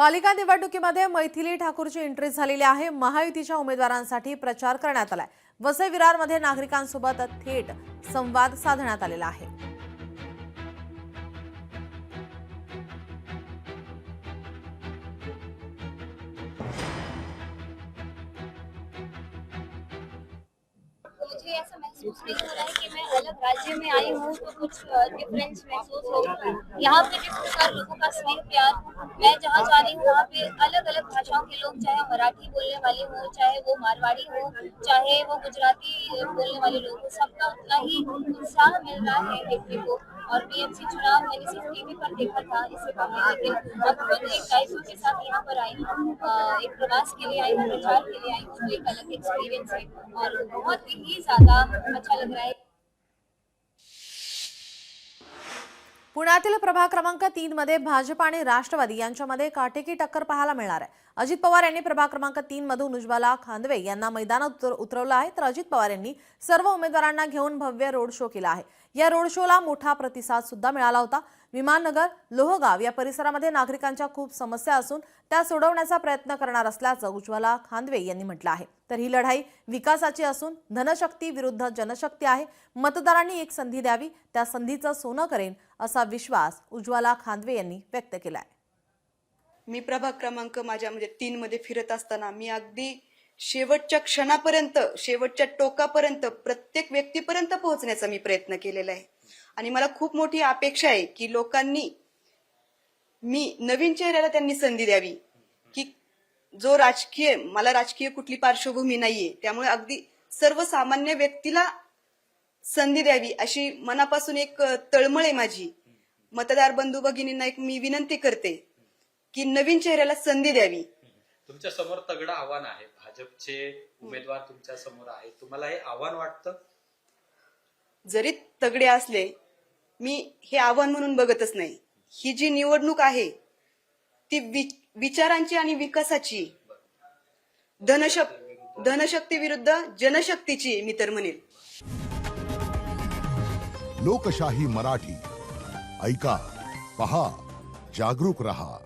पालिका निवडणुकीमध्ये मैथिली ठाकूरची एंट्री झालेली आहे। महायुतीच्या उमेदवारांसाठी प्रचार करण्यात आलाय। वसई विरारमध्ये नागरिकांसोबत थेट संवाद साधण्यात आलेला आहे। मुझे ऐसा महसूस नहीं हो रहा है कि मैं अलग राज्य में आई हूँ तो कुछ डिफरेंस महसूस हो। यहाँ पे जिस प्रकार लोगों का स्नेह प्यार, मैं जहाँ जा रही हूँ वहाँ पे अलग अलग भाषाओं के लोग, चाहे मराठी बोलने वाले हो, चाहे वो मारवाड़ी हो, चाहे वो गुजराती बोलने वाले लोग हो, सबका उतना ही उत्साह मिल रहा है देखने को। और बीएमसी चुनाव मैंने सिर्फ टीवी पर देखा था इससे पहले, लेकिन अब खुद एक दायित्व के साथ यहाँ पर आई हूँ, एक प्रवास के लिए आई हूँ, प्रचार के लिए आई हूँ, तो एक अलग एक्सपीरियंस है और बहुत ही ज्यादा अच्छा लग रहा है। पुण्यातील प्रभाग क्रमांक 3 मध्ये भाजप आणि राष्ट्रवादी यांच्यामध्ये काटेकी टक्कर पाहायला मिळणार आहे। अजित पवार यांनी प्रभाग क्रमांक 3 मधून उज्ज्वला खांदवे यांना मैदानात उतरवलं आहे, तर अजित पवार यांनी सर्व उमेदवारांना घेऊन भव्य रोड शो केला आहे। या रोड शोला मोठा प्रतिसाद सुद्धा मिळाला होता। विमाननगर, लोहगाव या परिसरामध्ये नागरिकांच्या खूप समस्या असून त्या सोडवण्याचा प्रयत्न करणार असल्याचं उज्ज्वला खांदवे यांनी म्हटलं आहे। तर ही लढाई विकासाची असून धनशक्ती विरुद्ध जनशक्ती आहे। मतदारांनी एक संधी द्यावी, त्या संधीचं सोनं करेन असा विश्वास उज्ज्वला खांदवे यांनी व्यक्त केलाय। मी प्रभाग क्रमांक माझ्या 3 मध्ये फिरत असताना मी अगदी शेवटच्या क्षणापर्यंत, शेवटच्या टोकापर्यंत, प्रत्येक व्यक्तीपर्यंत पोहोचण्याचा मी प्रयत्न केलेला आहे। आणि मला खूप मोठी अपेक्षा आहे की लोकांनी, मी नवीन चेहऱ्याला त्यांनी संधी द्यावी, की जो मला राजकीय कुठली पार्श्वभूमी नाहीये, त्यामुळे अगदी सर्वसामान्य व्यक्तीला संधी द्यावी अशी मनापासून एक तळमळ आहे माझी। मतदार बंधू भगिनींना एक मी विनंती करते की नवीन चेहऱ्याला संधी द्यावी। तुमच्या समोर तगडं आव्हान आहे, भाजपचे उमेदवार तुमच्या समोर आहे, तुम्हाला हे आव्हान वाटतं? जरी तगडे असले, मी हे आव्हान म्हणून बघतच नाही। ही जी निवडणूक आहे ती विचारांची आणि विकासाची, धनशक्ती विरुद्ध जनशक्तीची मी तर म्हणेल। लोकशाही मराठी ऐका, पहा, जागरूक रहा।